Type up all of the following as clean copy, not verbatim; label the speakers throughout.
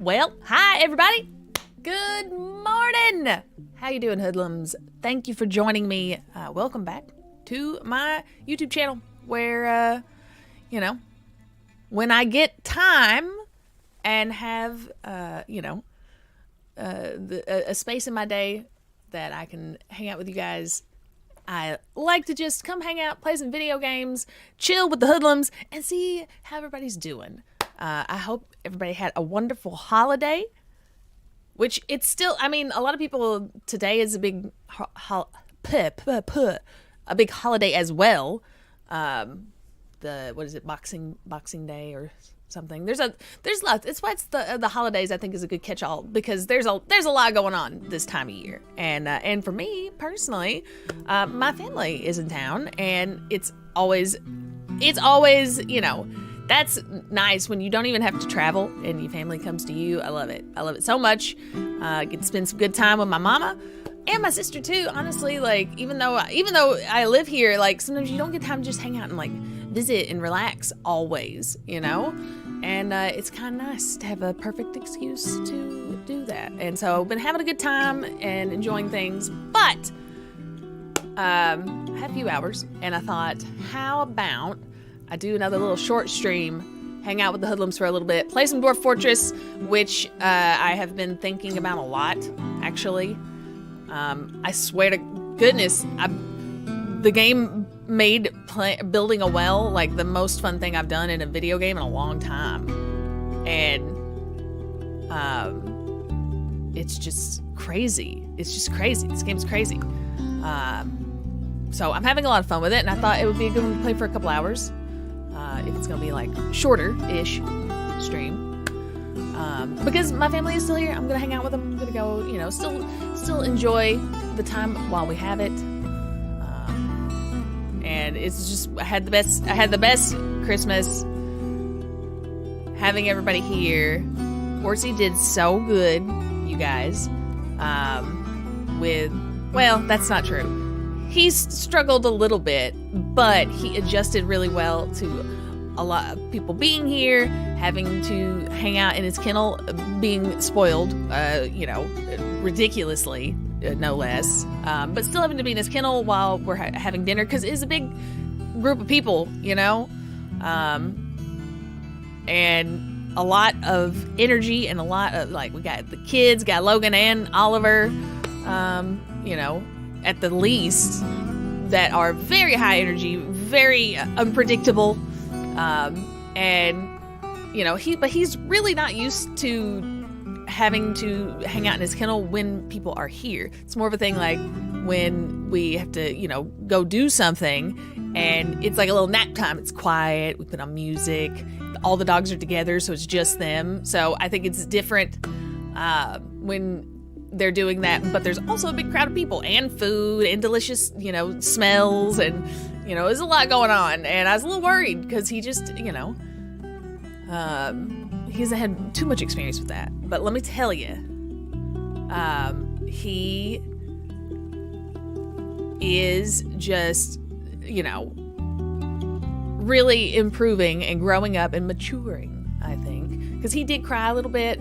Speaker 1: Well, hi everybody. Good morning. How you doing, hoodlums? Thank you for joining me. Welcome back to my YouTube channel where, when I get time and have, a space in my day that I can hang out with you guys, I like to just come hang out, play some video games, chill with the hoodlums, and see how everybody's doing. I hope everybody had a wonderful holiday, which it's still, I mean, a lot of people, today is a big a big holiday as well. Boxing Day or something. There's lots. It's why it's the holidays, I think, is a good catch-all, because there's a lot going on this time of year. And for me personally, my family is in town, and it's always, that's nice when you don't even have to travel and your family comes to you. I love it. I love it so much. Get to spend some good time with my mama and my sister too. Honestly, like, even though I live here, like, sometimes you don't get time to just hang out and like visit and relax always, and it's kind of nice to have a perfect excuse to do that. And so I've been having a good time and enjoying things, but I had a few hours and I thought, how about I do another little short stream, hang out with the hoodlums for a little bit, play some Dwarf Fortress, which I have been thinking about a lot, actually. I swear to goodness, the game made building a well like the most fun thing I've done in a video game in a long time. And it's just crazy. It's just crazy. This game's crazy. So I'm having a lot of fun with it, and I thought it would be a good one to play for a couple hours. If it's gonna be like shorter-ish stream, because my family is still here. I'm gonna hang out with them. I'm gonna go, still enjoy the time while we have it. And it's just, I had the best Christmas having everybody here. Horsey did so good, you guys. Well, that's not true. He's struggled a little bit, but he adjusted really well to a lot of people being here, having to hang out in his kennel, being spoiled, ridiculously, no less, but still having to be in his kennel while we're having dinner, because it's a big group of people, and a lot of energy, and a lot of, like, we got the kids, got Logan and Oliver, at the least, that are very high energy, very unpredictable, but he's really not used to having to hang out in his kennel when people are here. It's more of a thing like when we have to, go do something, and it's like a little nap time. It's quiet. We put on music. All the dogs are together, so it's just them. So I think it's different when they're doing that, but there's also a big crowd of people and food and delicious, smells, and, there's a lot going on. And I was a little worried because he just, he hasn't had too much experience with that. But let me tell you, he is just, really improving and growing up and maturing, I think. Because he did cry a little bit,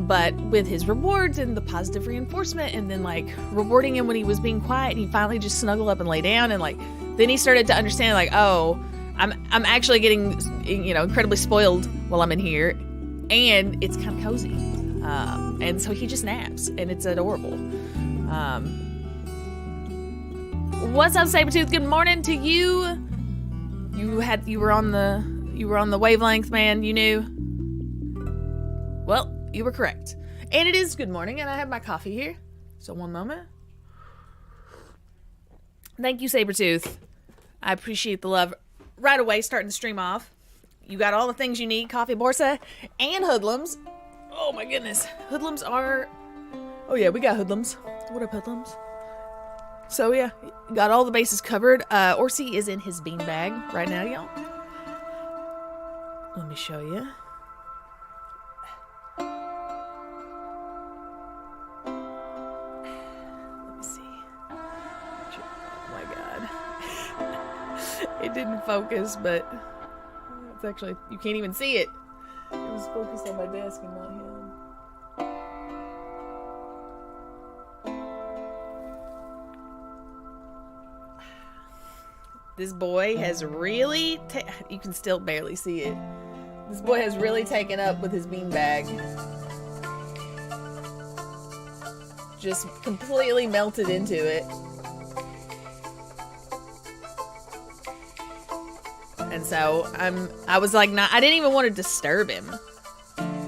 Speaker 1: but with his rewards and the positive reinforcement, and then like rewarding him when he was being quiet, and he finally just snuggled up and lay down, and like then he started to understand, like, oh, I'm actually getting incredibly spoiled while I'm in here, and it's kind of cozy, and so he just naps, and it's adorable. What's up, Sabretooth? Good morning to you. You were on the wavelength, man. You knew. Well, you were correct. And it is good morning, and I have my coffee here. So one moment. Thank you, Sabretooth. I appreciate the love. Right away, starting the stream off. You got all the things you need, coffee, borsa, and hoodlums. Oh my goodness. Hoodlums are... Oh yeah, we got hoodlums. What up, hoodlums? So yeah, got all the bases covered. Orsy is in his beanbag right now, y'all. Let me show you. It didn't focus, but it's actually, you can't even see it. It was focused on my desk and not him. This boy has really, you can still barely see it. This boy has really taken up with his beanbag. Just completely melted into it. And so I was like, I didn't even want to disturb him.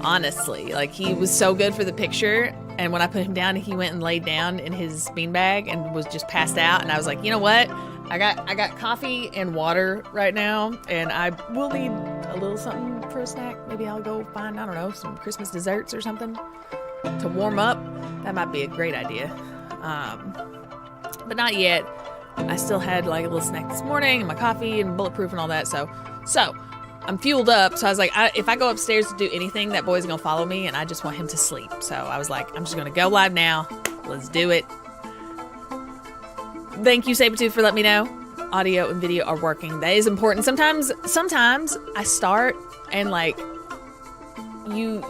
Speaker 1: Honestly, like he was so good for the picture. And when I put him down, he went and laid down in his beanbag and was just passed out. And I was like, you know what? I got coffee and water right now, and I will need a little something for a snack. Maybe I'll go find, I don't know, some Christmas desserts or something to warm up. That might be a great idea. But not yet. I still had like a little snack this morning and my coffee and bulletproof and all that. So I'm fueled up. So I was like, if I go upstairs to do anything, that boy's going to follow me, and I just want him to sleep. So I was like, I'm just going to go live now. Let's do it. Thank you, Sabretooth, for letting me know. Audio and video are working. That is important. Sometimes I start and like you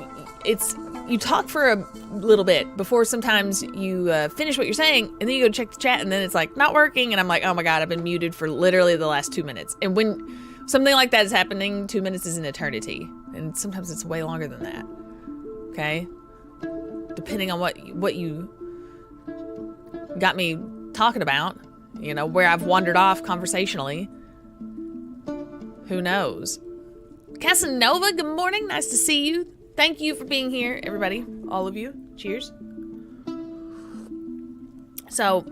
Speaker 1: talk for a little bit before sometimes you finish what you're saying, and then you go check the chat, and then it's like not working, and I'm like, oh my god, I've been muted for literally the last 2 minutes. And when something like that is happening, 2 minutes is an eternity, and sometimes it's way longer than that. Okay, depending on what you got me talking about, you know, where I've wandered off conversationally. Who knows? Casanova, good morning. Nice to see you. Thank you for being here, everybody. All of you. Cheers. So,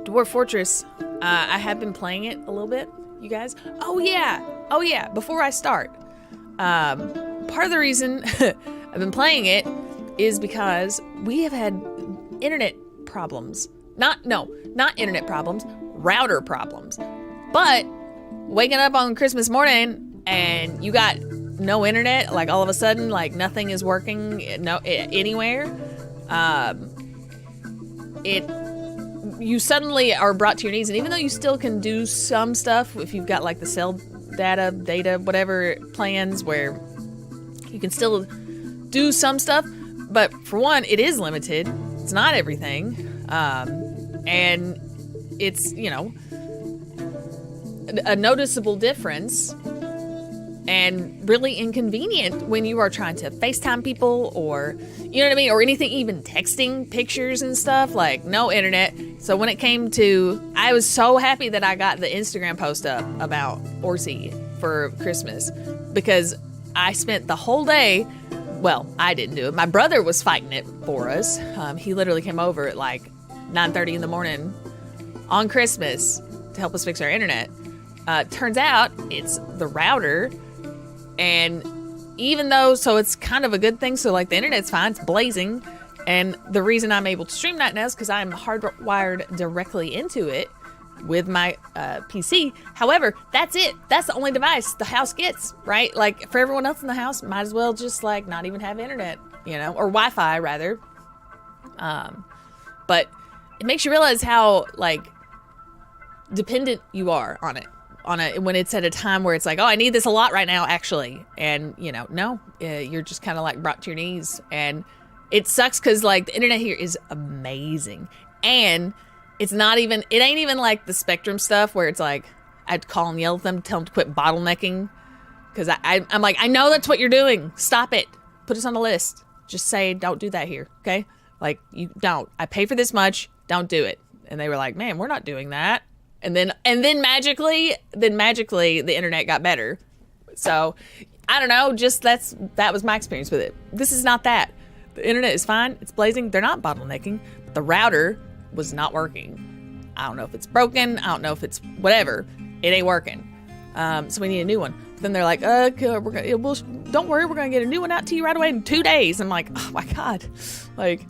Speaker 1: Dwarf Fortress, I have been playing it a little bit, you guys. Oh yeah. Before I start, part of the reason I've been playing it is because we have had internet problems. Not internet problems, router problems. But waking up on Christmas morning and you got no internet, like all of a sudden, like nothing is working anywhere. You suddenly are brought to your knees, and even though you still can do some stuff, if you've got like the cell data, whatever plans where you can still do some stuff, but for one, it is limited. It's not everything. And it's, you know, a noticeable difference and really inconvenient when you are trying to FaceTime people or, you know what I mean? Or anything, even texting pictures and stuff, like no internet. So when it came to, I was so happy that I got the Instagram post up about ORSON for Christmas, because I spent the whole day, well, I didn't do it. My brother was fighting it for us. He literally came over at like 9:30 in the morning on Christmas to help us fix our internet. Turns out it's the router, and even though, so it's kind of a good thing, so like the internet's fine, it's blazing, and the reason I'm able to stream that now is because I'm hardwired directly into it with my PC. However, that's it. That's the only device the house gets, right? Like for everyone else in the house, might as well just like not even have internet, you know, or Wi-Fi rather. But it makes you realize how like dependent you are on it when it's at a time where it's like, oh, I need this a lot right now, actually. And you know, no, you're just kind of like brought to your knees, and it sucks because like the internet here is amazing, and it ain't even like the Spectrum stuff where it's like I'd call and yell at them, tell them to quit bottlenecking, because I'm like, I know that's what you're doing. Stop it. Put us on the list. Just say don't do that here, okay? Like you don't. I pay for this much. Don't do it. And they were like, man, we're not doing that. And then magically the internet got better. So I don't know. Just that was my experience with it. This is not that. The internet is fine. It's blazing. They're not bottlenecking. But the router was not working. I don't know if it's broken. I don't know if it's whatever. It ain't working. So we need a new one. But then they're like, don't worry, we're gonna get a new one out to you right away in 2 days. I'm like, oh my god, like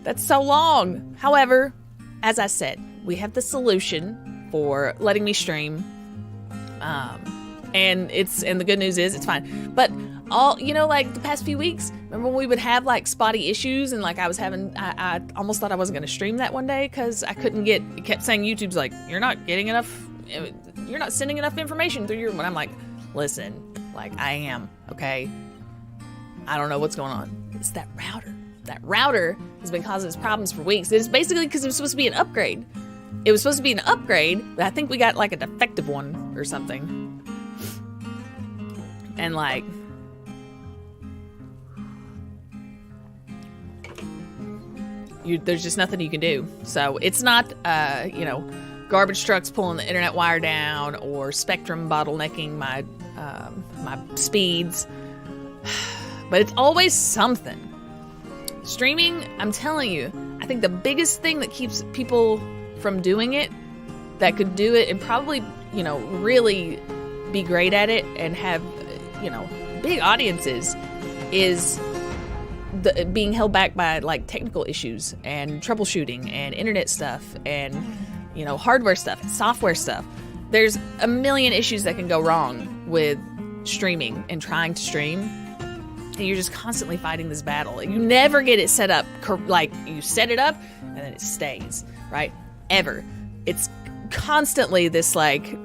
Speaker 1: that's so long. However, as I said, we have the solution for letting me stream, and the good news is it's fine. But all, you know, like the past few weeks, remember when we would have like spotty issues, and like I almost thought I wasn't going to stream that one day because I couldn't get, it kept saying YouTube's like, you're not sending enough information through your, and I'm like, listen, like I am, okay? I don't know what's going on. It's that router. That router has been causing us problems for weeks. It's basically because it was supposed to be an upgrade. it was supposed to be an upgrade, but I think we got like a defective one or something. And like, there's just nothing you can do. So it's not, you know, garbage trucks pulling the internet wire down or Spectrum bottlenecking my my speeds, but it's always something. Streaming, I'm telling you, I think the biggest thing that keeps people from doing it, that could do it and probably, you know, really be great at it and have, you know, big audiences, is being held back by like technical issues and troubleshooting and internet stuff and, you know, hardware stuff and software stuff. There's a million issues that can go wrong with streaming and trying to stream, and you're just constantly fighting this battle. You never get it set up like you set it up and then it stays, right? Ever. It's constantly this like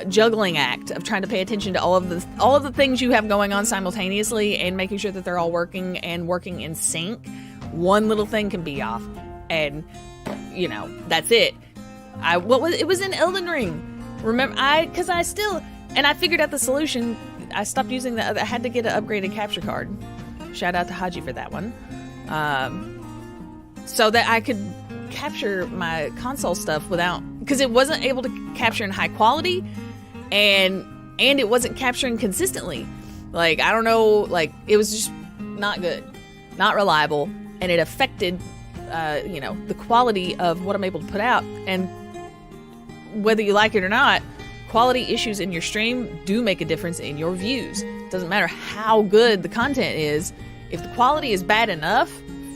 Speaker 1: juggling act of trying to pay attention to all of the things you have going on simultaneously and making sure that they're all working and working in sync. One little thing can be off, and you know, that's it. It was in Elden Ring. Remember, I figured out the solution. I stopped using I had to get an upgraded capture card. Shout out to Haji for that one. So that I could capture my console stuff without, because it wasn't able to capture in high quality, and it wasn't capturing consistently. Like, I don't know, like, it was just not good, not reliable, and it affected, you know, the quality of what I'm able to put out. And whether you like it or not, quality issues in your stream do make a difference in your views. It doesn't matter how good the content is. If the quality is bad enough,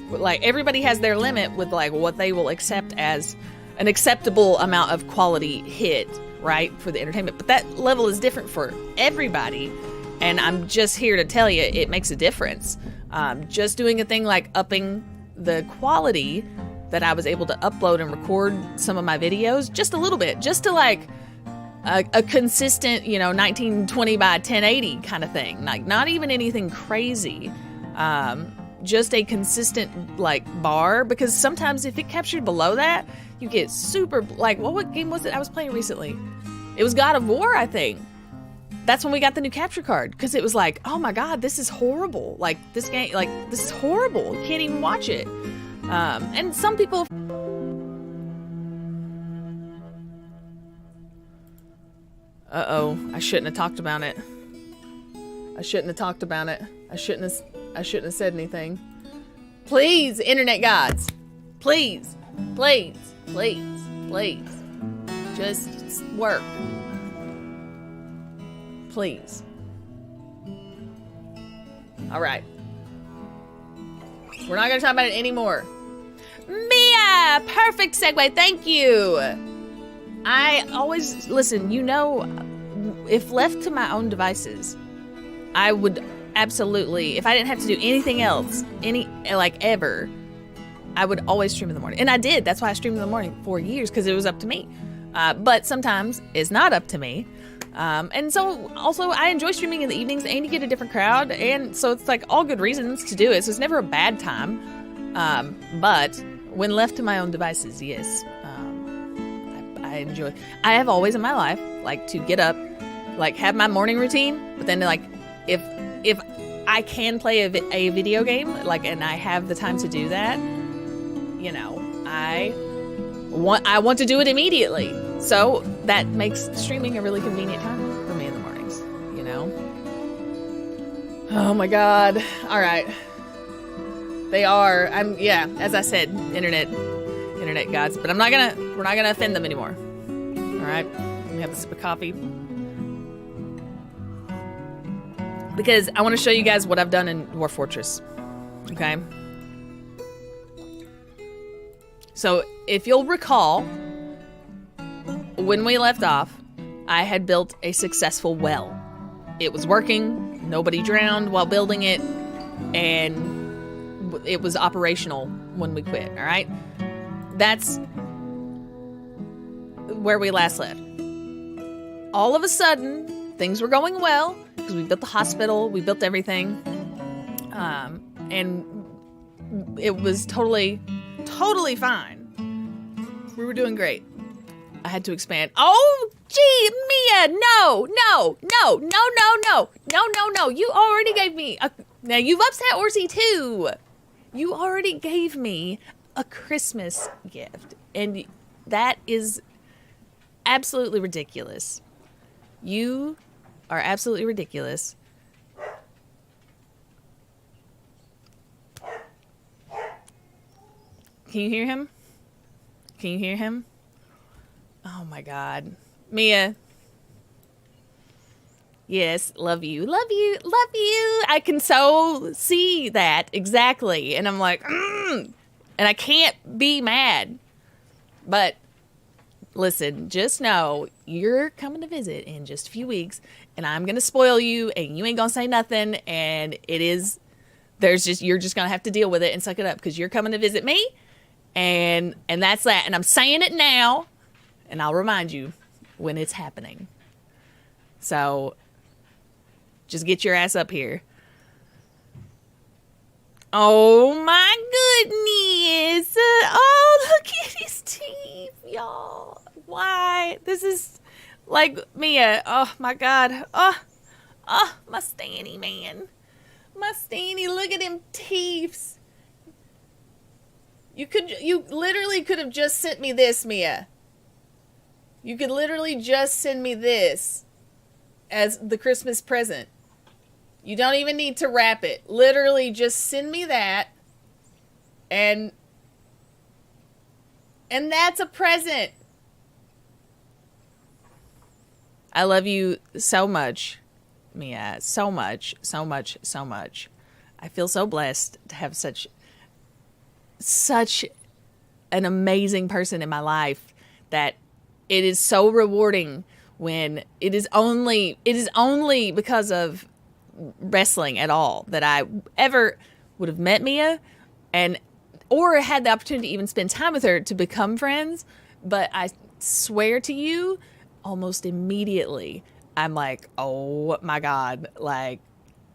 Speaker 1: like, everybody has their limit with like what they will accept as an acceptable amount of quality hit, right, for the entertainment. But that level is different for everybody, and I'm just here to tell you it makes a difference. Just doing a thing like upping the quality that I was able to upload and record some of my videos just a little bit, just to like a consistent, you know, 1920 by 1080 kind of thing. Like, not even anything crazy. Just a consistent like bar, because sometimes if it captured below that, you get super, like, what game was it I was playing recently? It was God of War, I think. That's when we got the new capture card, because it was like, oh my god, this is horrible. Like, this game, like, this is horrible. You can't even watch it. And some people... Uh-oh, I shouldn't have talked about it. I shouldn't have talked about it. I shouldn't have said anything. Please, internet gods. Please, please, please, please. Just work. Please. All right. We're not going to talk about it anymore. Mia! Perfect segue. Thank you. I always, listen, you know, if left to my own devices, I would absolutely, if I didn't have to do anything else, ever, I would always stream in the morning. And I did. That's why I streamed in the morning for years, because it was up to me. But sometimes it's not up to me. And so also I enjoy streaming in the evenings, and you get a different crowd. And so it's like all good reasons to do it. So it's never a bad time. But when left to my own devices, yes, I enjoy. I have always in my life, like, to get up, like, have my morning routine, but then, like, if I can play a video game, like, and I have the time to do that, you know, I want to do it immediately. So that makes streaming a really convenient time for me in the mornings, you know? Oh my god. All right. They are, yeah, as I said, internet gods, but we're not gonna offend them anymore. All right, let me have a sip of coffee, because I want to show you guys what I've done in Dwarf Fortress. Okay, so if you'll recall, when we left off, I had built a successful well. It was working. Nobody drowned while building it, and it was operational when we quit. All right. That's where we last left. All of a sudden, things were going well, because we built the hospital, we built everything, and it was totally fine. We were doing great. I had to expand. Oh, gee, Mia, no. You already gave me now you've upset Orsi too. You already gave me a Christmas gift, and that is absolutely ridiculous. You are absolutely ridiculous. Can you hear him? Can you hear him? Oh my God. Mia. Yes, love you. I can so see that exactly. And I'm like, and I can't be mad. But listen, just know you're coming to visit in just a few weeks, and I'm going to spoil you, and you ain't going to say nothing. And you're just going to have to deal with it and suck it up, because you're coming to visit me. And that's that. And I'm saying it now, and I'll remind you when it's happening. So just get your ass up here. Oh my goodness. Oh, look at his teeth, y'all. Why? This is like Mia. Oh my God. Oh, my Stanny, man. My Stanny, look at them teeth. You literally could have just sent me this, Mia. You could literally just send me this as the Christmas present. You don't even need to wrap it. Literally just send me that. And that's a present. I love you so much, Mia. So much. I feel so blessed to have such an amazing person in my life, that it is so rewarding when it is only because of wrestling at all that I ever would have met Mia or had the opportunity to even spend time with her to become friends. But I swear to you, almost immediately, I'm like, oh my God, like,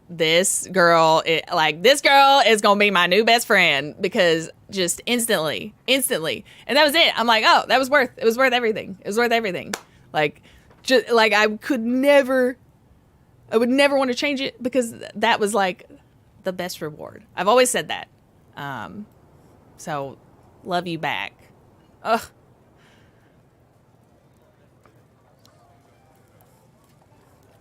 Speaker 1: this girl is gonna be my new best friend, because just instantly. And that was it. I'm like, oh, it was worth everything. Like, just like I would never want to change it, because that was like the best reward. I've always said that. So love you back. Ugh.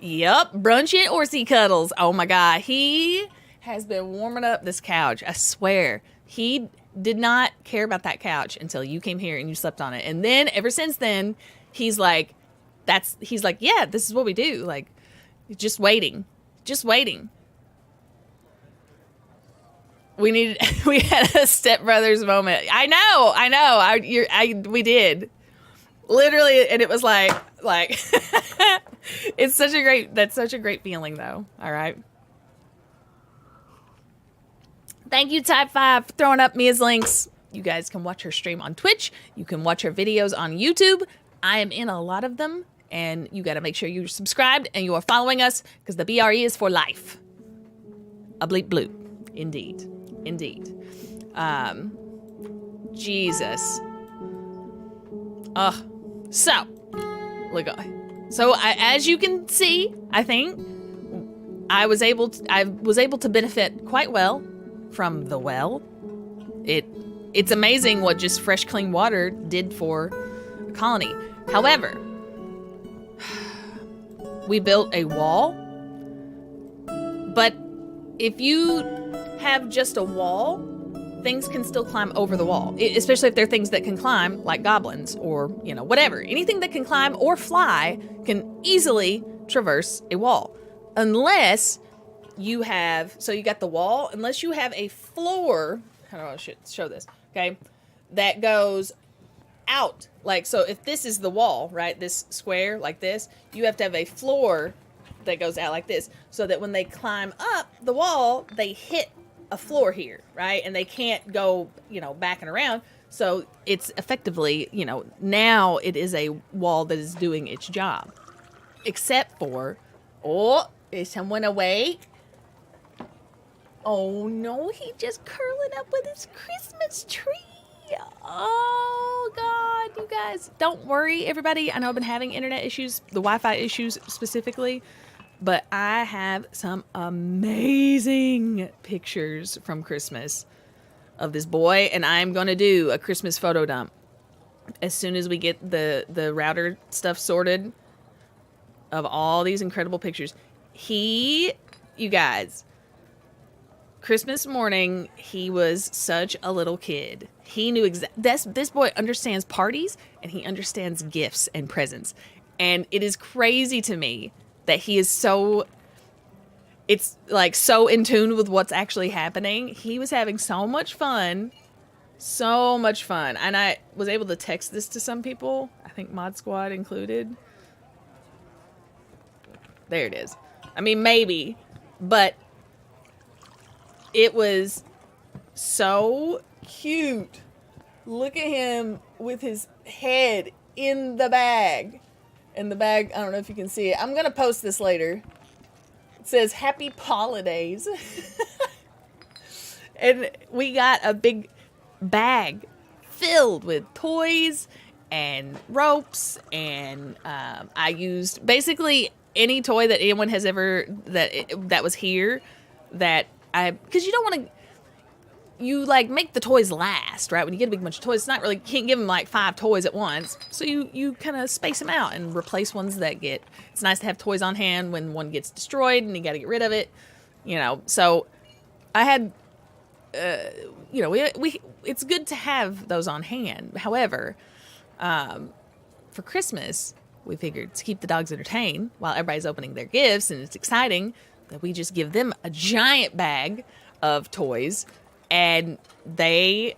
Speaker 1: Yep, brunch and Orsi cuddles. Oh my God, he has been warming up this couch. I swear, he did not care about that couch until you came here and you slept on it. And then ever since then, he's like, yeah, this is what we do. Like, just waiting. We had a stepbrothers moment. I know. We did. Literally, and it was like that's such a great feeling though. All right. Thank you, Type 5, for throwing up Mia's links. You guys can watch her stream on Twitch. You can watch her videos on YouTube. I am in a lot of them, and you got to make sure you're subscribed and you are following us, because the BRE is for life. A bleep bloop. Indeed. Jesus. As you can see, I think I was able to benefit quite well from the well. It's amazing what just fresh, clean water did for a colony. However, we built a wall, but if you have just a wall, things can still climb over the wall, especially if they're things that can climb, like goblins or, whatever. Anything that can climb or fly can easily traverse a wall. Unless you have, so you got the wall, unless you have a floor, how do I show this? Okay, that goes out. Like, so if this is the wall, right, this square like this, you have to have a floor that goes out like this, so that when they climb up the wall, they hit a floor here, right? And they can't go, back and around. So it's effectively, now it is a wall that is doing its job. Except for, is someone awake? Oh no, he just curling up with his Christmas tree. Oh God, you guys. Don't worry, everybody. I know I've been having internet issues, the Wi-Fi issues specifically, but I have some amazing pictures from Christmas of this boy, and I'm going to do a Christmas photo dump as soon as we get the router stuff sorted of all these incredible pictures. You guys, Christmas morning, he was such a little kid. He knew this boy understands parties, and he understands gifts and presents. And it is crazy to me that he is so in tune with what's actually happening. He was having so much fun. So much fun. And I was able to text this to some people. I think Mod Squad included. There it is. I mean, maybe. But it was so cute. Look at him with his head in the bag. And the bag, I don't know if you can see it. I'm going to post this later. It says, Happy Holidays. And we got a big bag filled with toys and ropes. And I used basically any toy that anyone has ever, that was here, because you don't want to, you like make the toys last, right? When you get a big bunch of toys, it's not really, you can't give them like 5 toys at once. So you kind of space them out and replace ones that it's nice to have toys on hand when one gets destroyed and you got to get rid of it, So I had, it's good to have those on hand. However, for Christmas, we figured to keep the dogs entertained while everybody's opening their gifts and it's exciting, that we just give them a giant bag of toys. And to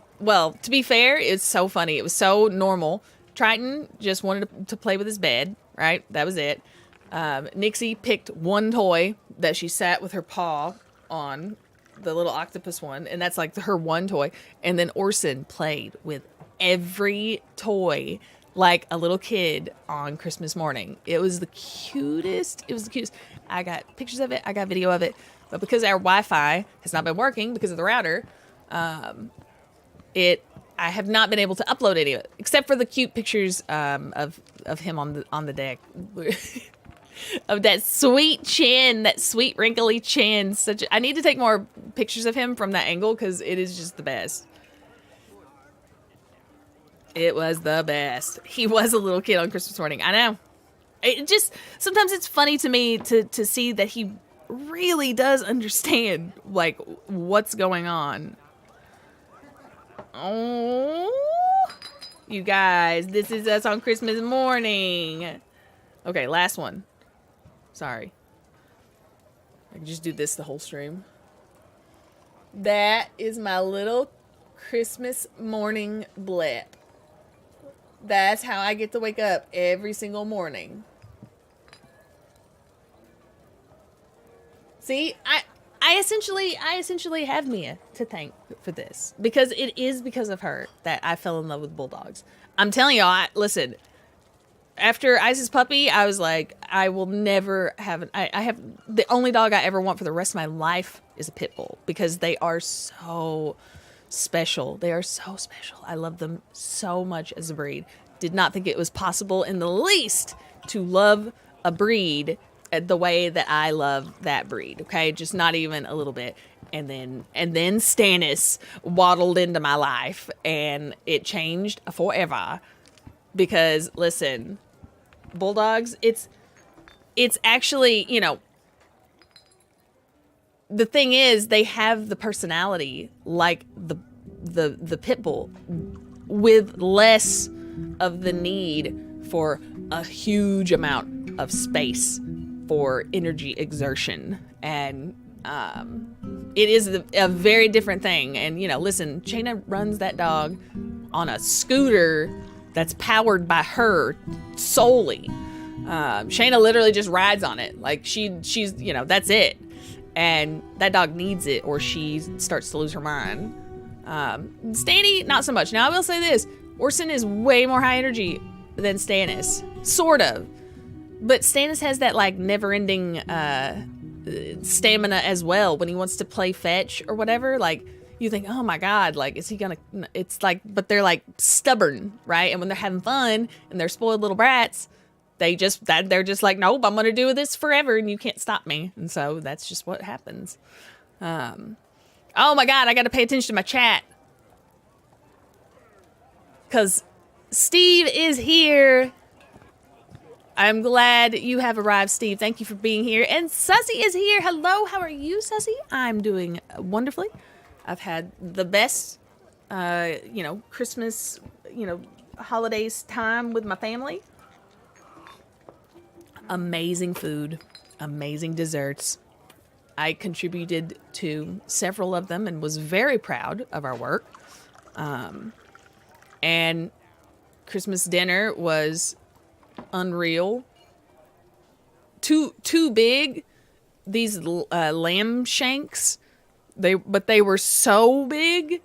Speaker 1: be fair, it's so funny. It was so normal. Triton just wanted to play with his bed, right? That was it. Nixie picked one toy that she sat with her paw on, the little octopus one, and that's like her one toy. And then Orson played with every toy like a little kid on Christmas morning. It was the cutest. I got pictures of it. I got video of it. But because our Wi-Fi has not been working because of the router, I have not been able to upload any of it, except for the cute pictures of him on the deck. Of that sweet chin, that sweet wrinkly chin. I need to take more pictures of him from that angle because it is just the best. It was the best. He was a little kid on Christmas morning. I know. It just, sometimes it's funny to me to see that he really does understand, like, what's going on. Oh, you guys, this is us on Christmas morning. Okay, last one. Sorry. I can just do this the whole stream. That is my little Christmas morning blip. That's how I get to wake up every single morning. See, I essentially have Mia to thank for this, because it is because of her that I fell in love with bulldogs. I'm telling y'all, listen, after Ice's puppy, I was like, I will never have I have the only dog I ever want for the rest of my life is a pit bull, because they are so special. They are so special. I love them so much as a breed. Did not think it was possible in the least to love a breed the way that I love that breed. Okay, just not even a little bit. And then Stannis waddled into my life, and it changed forever. Because listen, bulldogs, it's actually, the thing is, they have the personality like the pit bull, with less of the need for a huge amount of space for energy exertion. And it is a very different thing. And listen, Shayna runs that dog on a scooter that's powered by her solely. Shayna literally just rides on it. Like she's that's it. And that dog needs it, or she starts to lose her mind. Stanny, not so much. Now I will say this: Orson is way more high energy than Stannis, sort of. But Stannis has that like never-ending stamina as well when he wants to play fetch or whatever. Like you think, oh my God, like, is he gonna, it's like, but they're like stubborn, right? And when they're having fun and they're spoiled little brats, they're just like, nope, I'm gonna do this forever and you can't stop me. And so that's just what happens. Oh my God, I gotta pay attention to my chat. Because Steve is here. I'm glad you have arrived, Steve. Thank you for being here. And Sussy is here. Hello, how are you, Sussy? I'm doing wonderfully. I've had the best, Christmas, holidays time with my family. Amazing food, amazing desserts. I contributed to several of them and was very proud of our work. And Christmas dinner was unreal. Too big. These lamb shanks, they were so big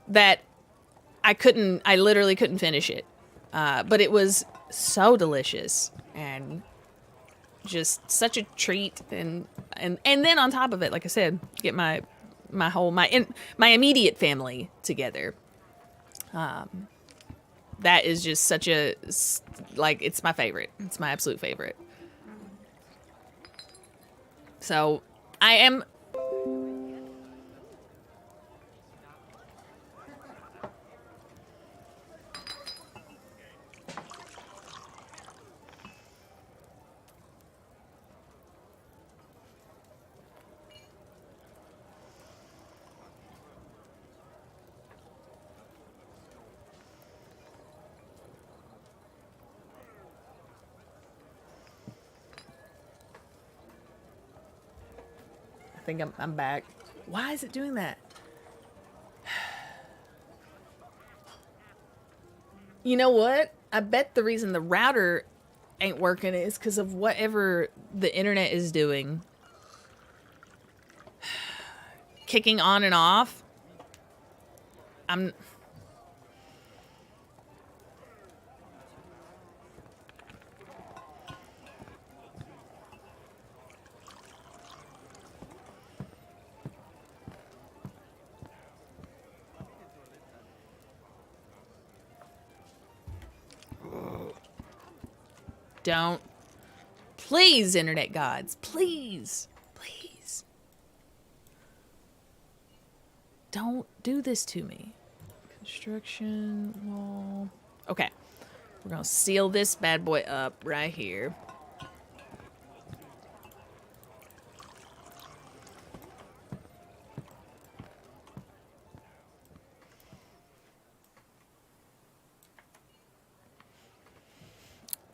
Speaker 1: that I literally couldn't finish it. But it was so delicious and just such a treat. And then on top of it, like I said, get my immediate family together. That is just such a, like, it's my favorite. It's my absolute favorite. So I am. I think I'm back. Why is it doing that? You know what? I bet the reason the router ain't working is because of whatever the internet is doing. Kicking on and off. Don't. Please, internet gods. Please. Please. Don't do this to me. Construction wall. Okay. We're going to seal this bad boy up right here.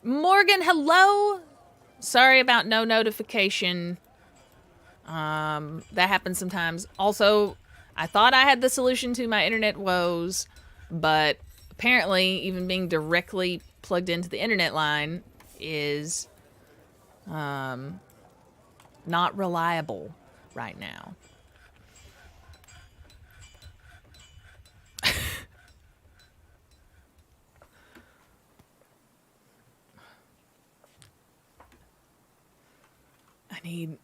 Speaker 1: Morgan, hello. Sorry about no notification. That happens sometimes. Also, I thought I had the solution to my internet woes, but apparently even being directly plugged into the internet line is not reliable right now. I need...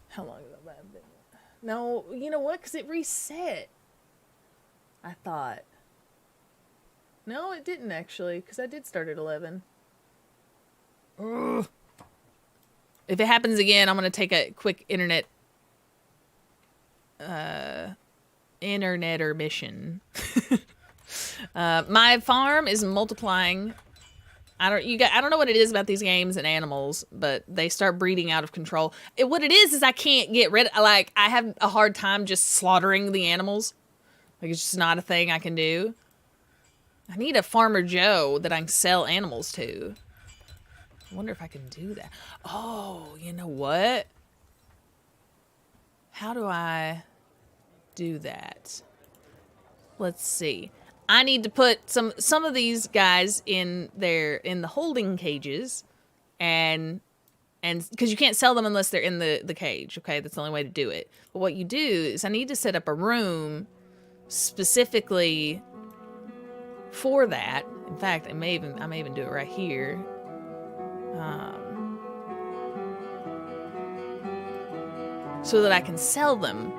Speaker 1: How long has that been? No, you know what? Because it reset. I thought. No, it didn't actually, because I did start at 11. Ugh. If it happens again, I'm going to take a quick internet intermission. My farm is multiplying. I don't know what it is about these games and animals, but they start breeding out of control. What it is I can't get rid of, like, I have a hard time just slaughtering the animals. Like, it's just not a thing I can do. I need a Farmer Joe that I can sell animals to. I wonder if I can do that. Oh, you know what? How do I do that? Let's see. I need to put some of these guys in the holding cages, and because you can't sell them unless they're in the cage. Okay, that's the only way to do it. But what you do is I need to set up a room specifically for that. In fact, I may even do it right here. so that I can sell them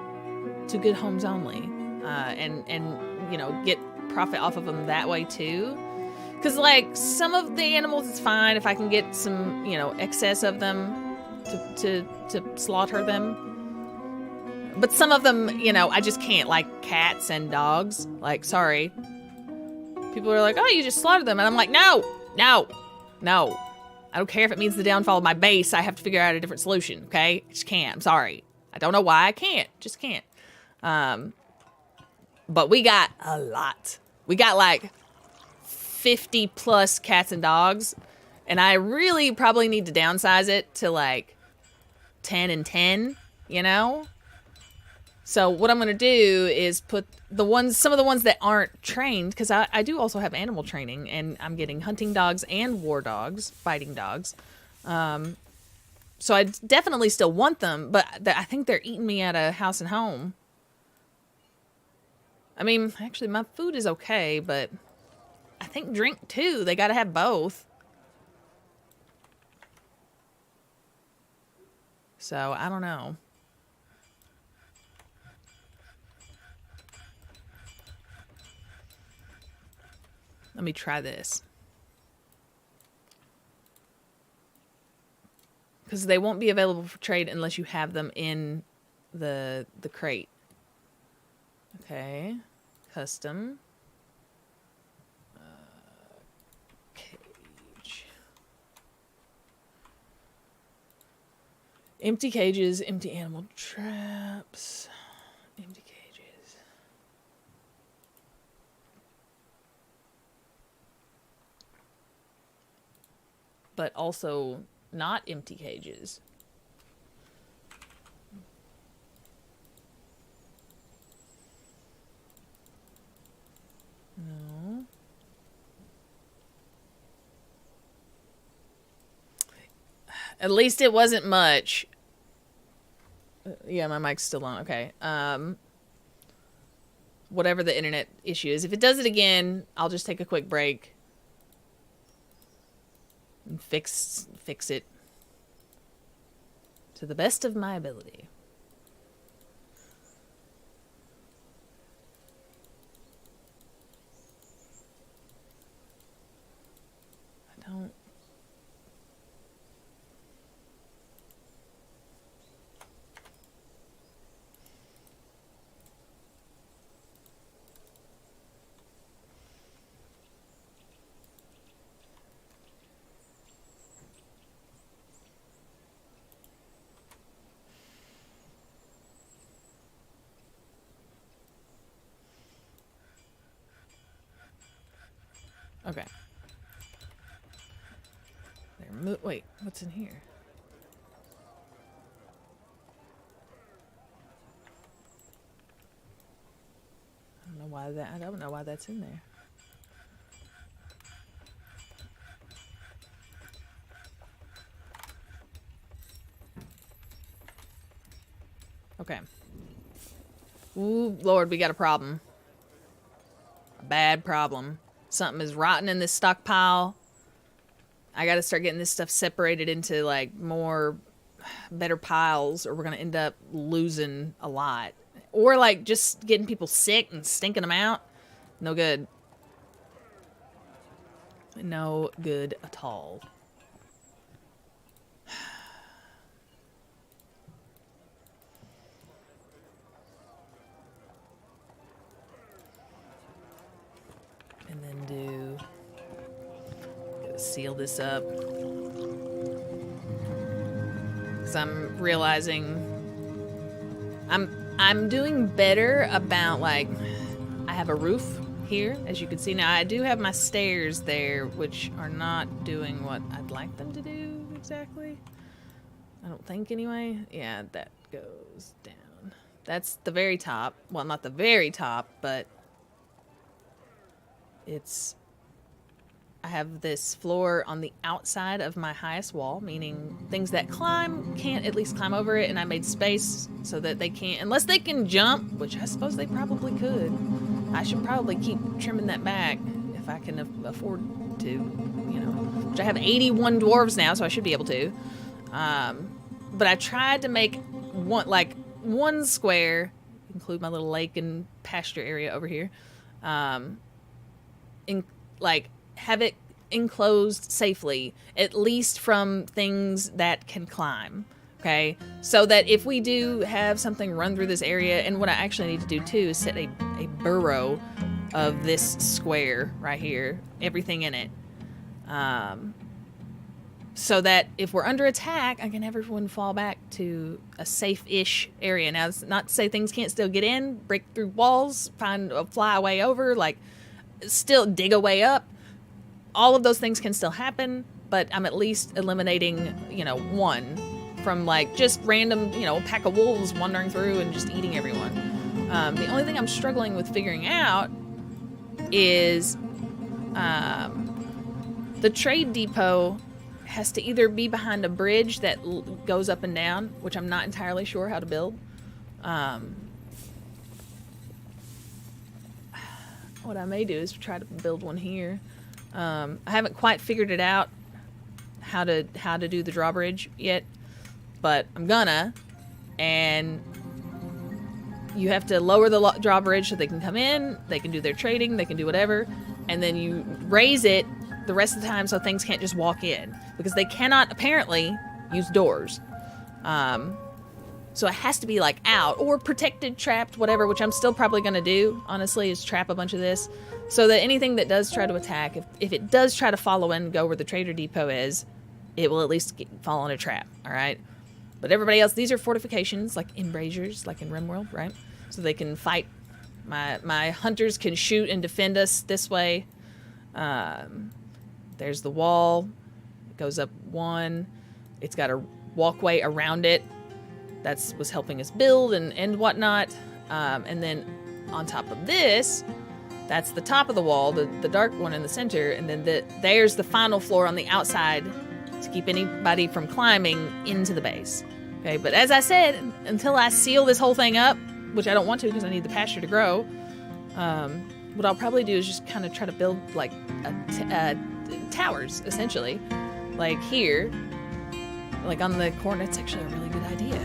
Speaker 1: to good homes only, and you know, get profit off of them that way too. Because like some of the animals, it's fine if I can get some, you know, excess of them to slaughter them. But some of them, you know, I just can't, like cats and dogs. Like, sorry. People are like, oh, you just slaughtered them. And I'm like, no. I don't care if it means the downfall of my base. I have to figure out a different solution, okay? I just can't. I'm sorry. I don't know why I can't. Just can't. But we got a lot. We got like 50 plus cats and dogs. And I really probably need to downsize it to like 10 and 10, you know? So what I'm going to do is put some of the ones that aren't trained, because I do also have animal training, and I'm getting hunting dogs and war dogs, fighting dogs. So I definitely still want them, but I think they're eating me at a house and home. I mean, actually, my food is okay, but I think drink too. They got to have both. So I don't know. Let me try this. Because they won't be available for trade unless you have them in the crate. Okay. Custom. Cage. Empty cages, empty animal traps. Empty cages. But also not empty cages. No. At least it wasn't much. Yeah, my mic's still on. Okay. Whatever the internet issue is. If it does it again, I'll just take a quick break. And fix it to the best of my ability. I don't. Okay. Wait, what's in here? I don't know why that's in there. Okay. Ooh, Lord, we got a problem. A bad problem. Something is rotten in this stockpile. I gotta start getting this stuff separated into like better piles, or we're gonna end up losing a lot. Or like just getting people sick and stinking them out. No good. No good at all. And then gotta seal this up. Because I'm realizing I'm doing better about, like, I have a roof here, as you can see. Now I do have my stairs there, which are not doing what I'd like them to do exactly. I don't think anyway. Yeah, that goes down. That's the very top. Well, not the very top, but I have this floor on the outside of my highest wall, meaning things that climb can't at least climb over it, and I made space so that they can't, unless they can jump, which I suppose they probably could. I should probably keep trimming that back if I can afford to, you know. which I have 81 dwarves now, so I should be able to. But I tried to make one square, include my little lake and pasture area over here, have it enclosed safely, at least from things that can climb. Okay, so that if we do have something run through this area, and what I actually need to do too is set a burrow of this square right here, everything in it, so that if we're under attack, I can have everyone fall back to a safe-ish area. Now, it's not to say things can't still get in, break through walls, fly a way over, still dig a way up. All of those things can still happen, but I'm at least eliminating, one from just random, a pack of wolves wandering through and just eating everyone. The only thing I'm struggling with figuring out is the trade depot has to either be behind a bridge that goes up and down, which I'm not entirely sure how to build. What I may do is try to build one here. I haven't quite figured it out how to do the drawbridge yet, but I'm gonna. And you have to lower the drawbridge so they can come in, they can do their trading, they can do whatever, and then you raise it the rest of the time so things can't just walk in, because they cannot apparently use doors. So it has to be out or protected, trapped, whatever, which I'm still probably gonna do, honestly, is trap a bunch of this so that anything that does try to attack, if it does try to follow in and go where the trader depot is, it will at least fall in a trap. All right. But everybody else, these are fortifications, like embrasures, like in RimWorld, right? So they can fight. My hunters can shoot and defend us this way. There's the wall. It goes up one. It's got a walkway around it. That's was helping us build and whatnot. And then on top of this, that's the top of the wall, the dark one in the center. And then there's the final floor on the outside to keep anybody from climbing into the base. Okay, but as I said, until I seal this whole thing up, which I don't want to because I need the pasture to grow, what I'll probably do is just kind of try to build towers, essentially. Like here, on the corner. It's actually a really good idea.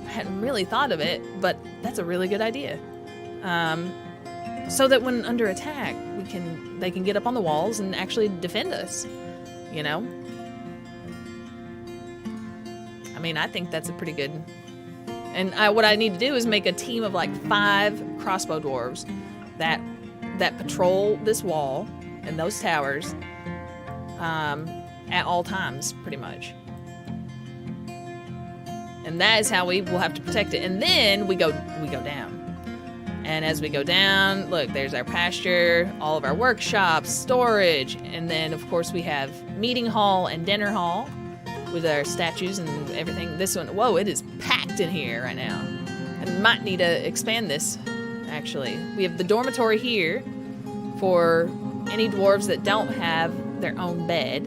Speaker 1: I hadn't really thought of it, but that's a really good idea. So that when under attack, they can get up on the walls and actually defend us. I think that's a pretty good. And what I need to do is make a team of 5 crossbow dwarves that patrol this wall and those towers at all times, pretty much. And that is how we will have to protect it. And then we go down. And as we go down, look, there's our pasture, all of our workshops, storage, and then of course we have meeting hall and dinner hall with our statues and everything. This one, whoa, it is packed in here right now. And might need to expand this, actually. We have the dormitory here for any dwarves that don't have their own bed.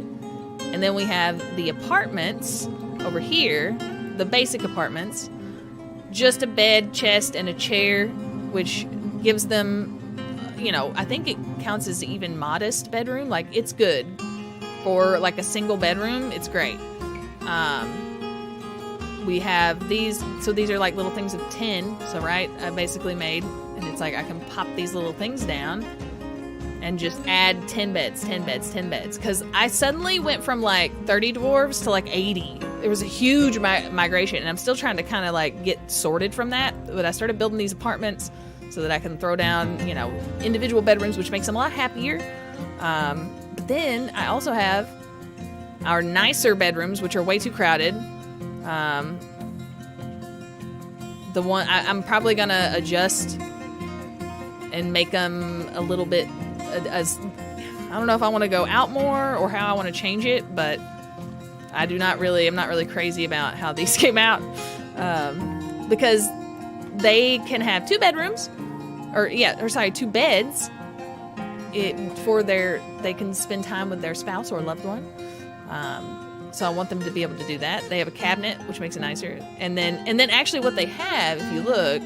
Speaker 1: And then we have the apartments over here, the basic apartments, just a bed, chest, and a chair, which gives them, I think it counts as even modest bedroom. It's good for a single bedroom. It's great. We have these, so these are little things of tin. So right, I basically made, and it's I can pop these little things down and just add 10 beds, 10 beds, 10 beds. Because I suddenly went from 30 dwarves to 80. There was a huge migration, and I'm still trying to kind of get sorted from that. But I started building these apartments so that I can throw down, individual bedrooms, which makes them a lot happier. But then I also have our nicer bedrooms, which are way too crowded. The one I'm probably gonna adjust and make them a little bit. I don't know if I want to go out more or how I want to change it, but I'm not really crazy about how these came out, because they can have 2 bedrooms, 2 beds. They can spend time with their spouse or loved one. So I want them to be able to do that. They have a cabinet, which makes it nicer. And then actually what they have, if you look,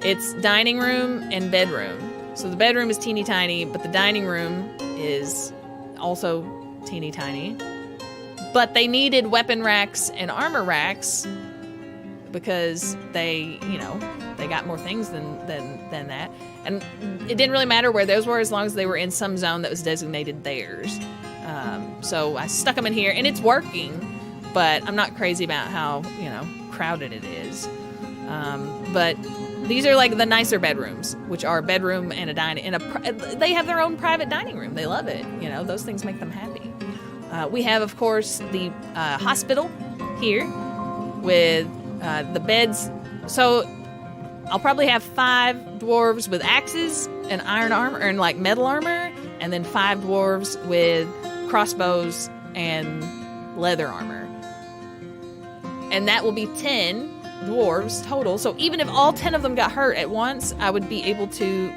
Speaker 1: it's dining room and bedroom. So the bedroom is teeny tiny, but the dining room is also teeny tiny. But they needed weapon racks and armor racks because they, you know, they got more things than that. And it didn't really matter where those were as long as they were in some zone that was designated theirs. So I stuck them in here, and it's working, but I'm not crazy about how, you know, crowded it is. But these are like the nicer bedrooms, which are a bedroom and a dining, and they have their own private dining room. They love it. You know, those things make them happy. We have, of course, the hospital here with the beds. So I'll probably have 5 dwarves with axes and iron armor and like metal armor, and then 5 dwarves with crossbows and leather armor. And that will be 10 dwarves total. So even if all 10 of them got hurt at once, I would be able to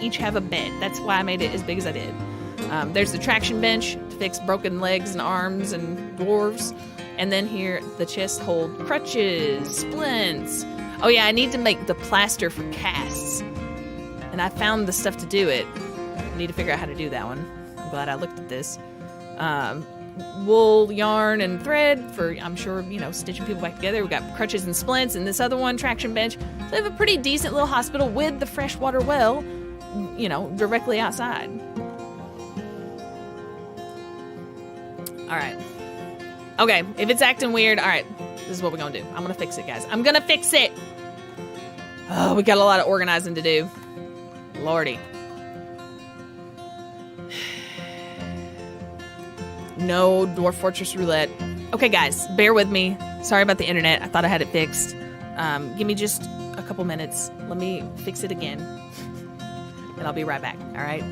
Speaker 1: each have a bed. That's why I made it as big as I did. There's the traction bench to fix broken legs and arms and dwarves. And then here, the chests hold crutches, splints. Oh yeah, I need to make the plaster for casts. And I found the stuff to do it. I need to figure out how to do that one. I'm glad I looked at this. Wool, yarn, and thread for, I'm sure, you know, stitching people back together. We've got crutches and splints, and this other one, traction bench. So we have a pretty decent little hospital with the freshwater well, you know, directly outside. All right. Okay, if it's acting weird, all right, this is what we're gonna do. I'm gonna fix it, guys. I'm gonna fix it. Oh, we got a lot of organizing to do. Lordy. No Dwarf Fortress roulette. Okay, guys, bear with me. Sorry about the internet. I thought I had it fixed. Give me just a couple minutes. Let me fix it again. And I'll be right back, all right?